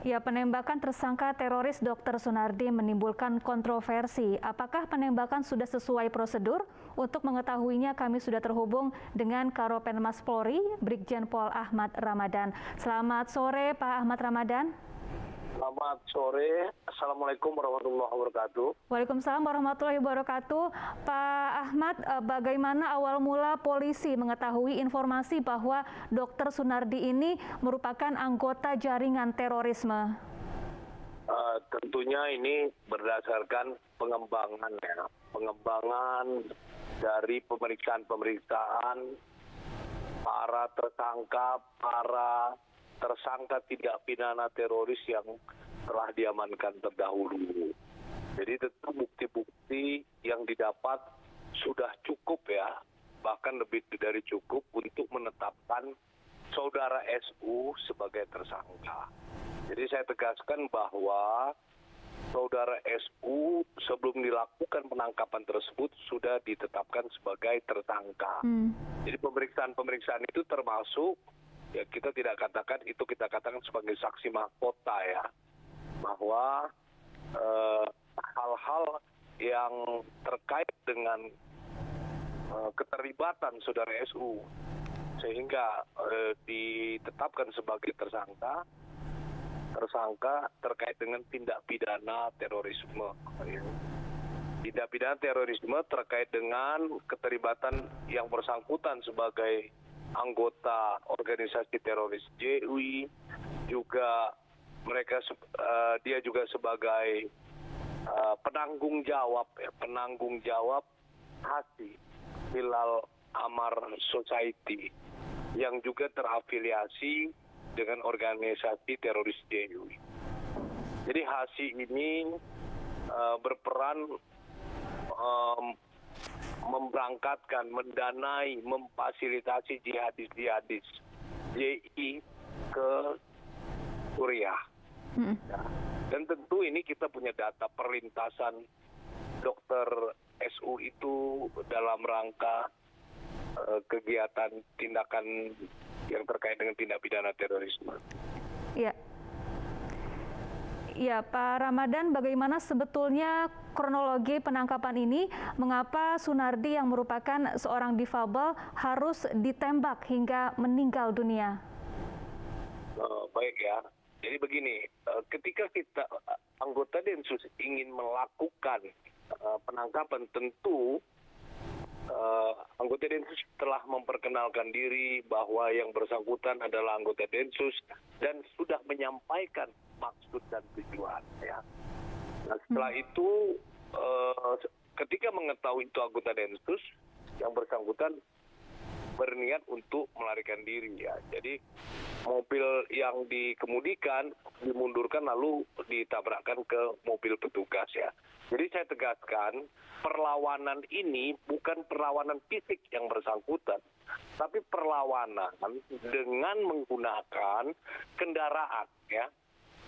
Ya, penembakan tersangka teroris Dr. Sunardi menimbulkan kontroversi. Apakah penembakan sudah sesuai prosedur? Untuk mengetahuinya, kami sudah terhubung dengan Karopenmas Polri, Brigjen Pol Ahmad Ramadan. Selamat sore, Pak Ahmad Ramadan. Selamat sore, Assalamualaikum warahmatullahi wabarakatuh. Waalaikumsalam warahmatullahi wabarakatuh. Pak Ahmad, bagaimana awal mula polisi mengetahui informasi bahwa Dr. Sunardi ini merupakan anggota jaringan terorisme? Tentunya ini berdasarkan pengembangan dari pemeriksaan para tersangka tidak pidana teroris yang telah diamankan terdahulu. Jadi tentu bukti-bukti yang didapat sudah cukup ya, bahkan lebih dari cukup untuk menetapkan saudara SU sebagai tersangka. Jadi saya tegaskan bahwa saudara SU sebelum dilakukan penangkapan tersebut sudah ditetapkan sebagai tersangka. Jadi pemeriksaan itu termasuk, ya kita tidak katakan itu, kita katakan sebagai saksi mahkota ya, bahwa hal-hal yang terkait dengan keterlibatan saudara SU sehingga ditetapkan sebagai tersangka terkait dengan tindak pidana terorisme. Tindak pidana terorisme terkait dengan keterlibatan yang bersangkutan sebagai anggota organisasi teroris JUI, juga dia juga sebagai penanggung jawab HASI, Hilal Amar Society, yang juga terafiliasi dengan organisasi teroris JUI. Jadi HASI ini berperan memberangkatkan, mendanai, memfasilitasi jihadis JI ke Suriah. Dan tentu ini kita punya data perlintasan dokter SU itu dalam rangka kegiatan tindakan yang terkait dengan tindak pidana terorisme. Ya. Ya, Pak Ramadan, bagaimana sebetulnya kronologi penangkapan ini? Mengapa Sunardi yang merupakan seorang difabel harus ditembak hingga meninggal dunia? Baik ya, jadi begini, ketika kita anggota Densus ingin melakukan penangkapan, tentu anggota Densus telah memperkenalkan diri bahwa yang bersangkutan adalah anggota Densus dan sudah menyampaikan maksud dan tujuan ya. Nah, setelah itu ketika mengetahui itu anggota Densus, yang bersangkutan berniat untuk melarikan diri ya. Jadi mobil yang dikemudikan dimundurkan lalu ditabrakkan ke mobil petugas ya. Jadi saya tegaskan, perlawanan ini bukan perlawanan fisik yang bersangkutan, tapi perlawanan dengan menggunakan kendaraan ya.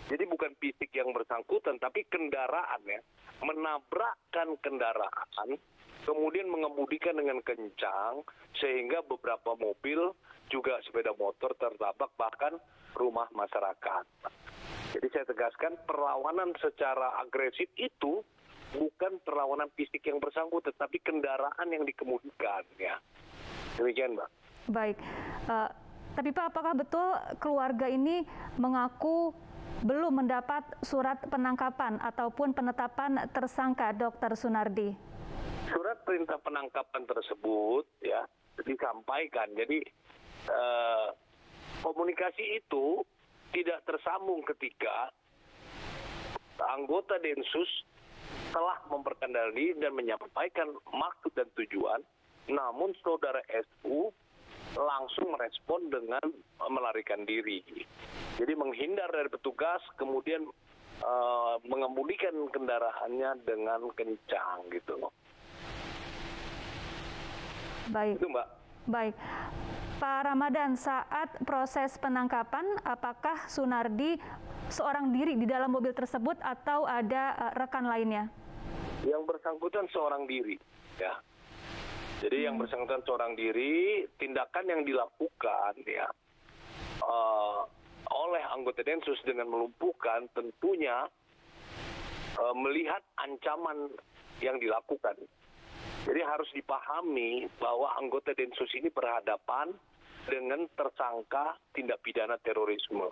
Jadi bukan fisik yang bersangkutan, tapi kendaraan ya, menabrakkan kendaraan, kemudian mengemudikan dengan kencang, sehingga beberapa mobil juga sepeda motor tertabrak, bahkan rumah masyarakat. Jadi saya tegaskan, perlawanan secara agresif itu bukan perlawanan fisik yang bersangkutan, tapi kendaraan yang dikemudikan ya. Demikian, Mbak. Baik, tapi Pak, apakah betul keluarga ini mengaku belum mendapat surat penangkapan ataupun penetapan tersangka Dr. Sunardi? Surat perintah penangkapan tersebut ya disampaikan. Jadi komunikasi itu tidak tersambung ketika anggota Densus telah memperkenalkan dan menyampaikan maksud dan tujuan, namun saudara SU langsung merespon dengan melarikan diri. Jadi menghindar dari petugas, kemudian mengemudikan kendaraannya dengan kencang gitu loh. Baik. Itu, Mbak. Baik. Pak Ramadan, saat proses penangkapan, apakah Sunardi seorang diri di dalam mobil tersebut atau ada rekan lainnya? Yang bersangkutan seorang diri, ya. Jadi yang bersangkutan seorang diri, tindakan yang dilakukan, ya, oleh anggota Densus dengan melumpuhkan tentunya melihat ancaman yang dilakukan. Jadi harus dipahami bahwa anggota Densus ini berhadapan dengan tersangka tindak pidana terorisme,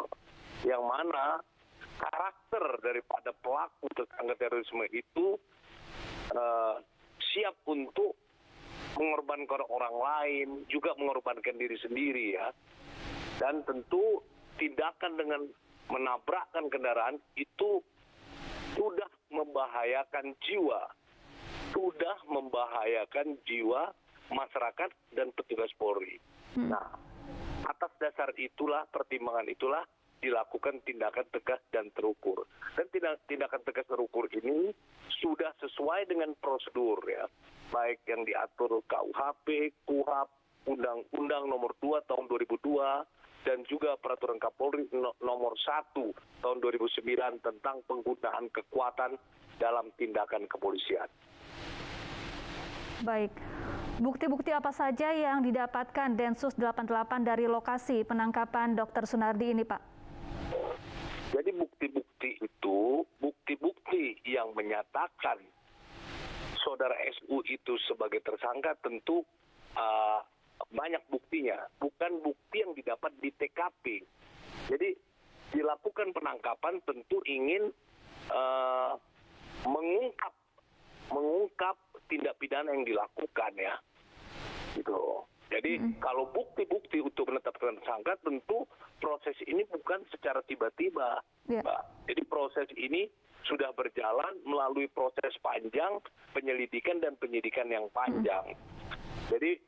yang mana karakter daripada pelaku tersangka terorisme itu siap untuk mengorbankan orang lain, juga mengorbankan diri sendiri ya. Dan tentu tindakan dengan menabrakkan kendaraan itu sudah membahayakan jiwa masyarakat dan petugas Polri. Nah, atas dasar itulah, pertimbangan itulah dilakukan tindakan tegas dan terukur. Dan tindakan tegas terukur ini sudah sesuai dengan prosedur ya, baik yang diatur KUHP, KUHAP, Undang-Undang Nomor 2 Tahun 2002, dan juga Peraturan Kapolri Nomor 1 Tahun 2009 tentang penggunaan kekuatan dalam tindakan kepolisian. Baik. Bukti-bukti apa saja yang didapatkan Densus 88 dari lokasi penangkapan Dr. Sunardi ini, Pak? Jadi bukti-bukti itu, bukti-bukti yang menyatakan saudara SU itu sebagai tersangka tentu banyak buktinya, bukan bukti yang didapat di TKP. Jadi dilakukan penangkapan tentu ingin mengungkap tindak pidana yang dilakukan ya, gitu. Jadi kalau bukti-bukti untuk menetapkan tersangka tentu proses ini bukan secara tiba-tiba, Mbak. Jadi proses ini sudah berjalan melalui proses panjang penyelidikan dan penyidikan yang panjang. Jadi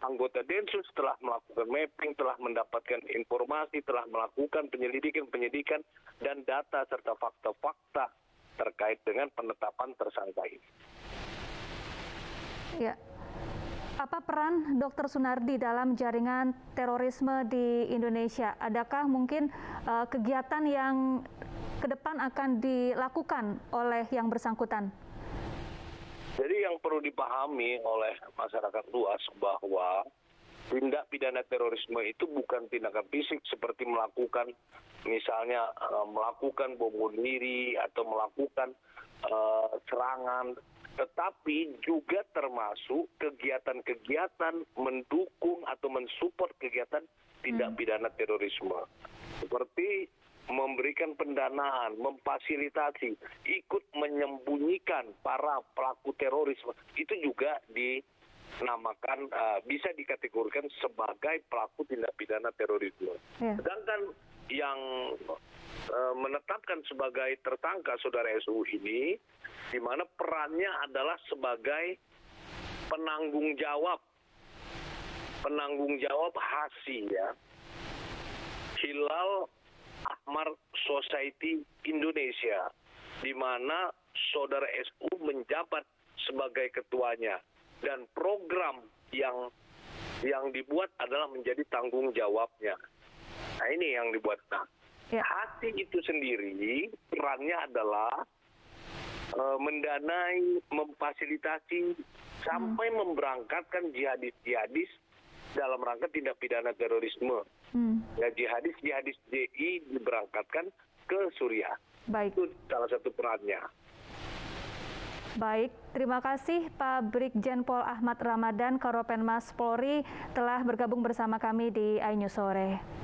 anggota Densus telah melakukan mapping, telah mendapatkan informasi, telah melakukan penyidikan dan data serta fakta-fakta terkait dengan penetapan tersangka ini. Ya. Apa peran Dr. Sunardi dalam jaringan terorisme di Indonesia? Adakah mungkin kegiatan yang ke depan akan dilakukan oleh yang bersangkutan? Jadi yang perlu dipahami oleh masyarakat luas bahwa tindak pidana terorisme itu bukan tindakan fisik seperti melakukan misalnya melakukan bom bunuh diri atau melakukan serangan, tetapi juga termasuk kegiatan-kegiatan mendukung atau mensupport kegiatan tindak pidana terorisme. Seperti memberikan pendanaan, memfasilitasi, ikut menyembunyikan para pelaku terorisme, itu juga dinamakan, bisa dikategorikan sebagai pelaku tindak pidana terorisme. Sedangkan yang menetapkan sebagai tersangka saudara SU ini, di mana perannya adalah sebagai penanggung jawab HASI ya, Hilal Ahmar Society Indonesia, di mana saudara SU menjabat sebagai ketuanya, dan program yang dibuat adalah menjadi tanggung jawabnya. Nah ini yang dibuat. Nah, HASI itu sendiri perannya adalah mendanai, memfasilitasi sampai memberangkatkan jihadis dalam rangka tindak pidana terorisme. Ya, jihadis JI diberangkatkan ke Suriah. Baik. Itu salah satu perannya. Baik, terima kasih Pak Brigjen Pol Ahmad Ramadan, Karopenmas Polri telah bergabung bersama kami di iNews Sore.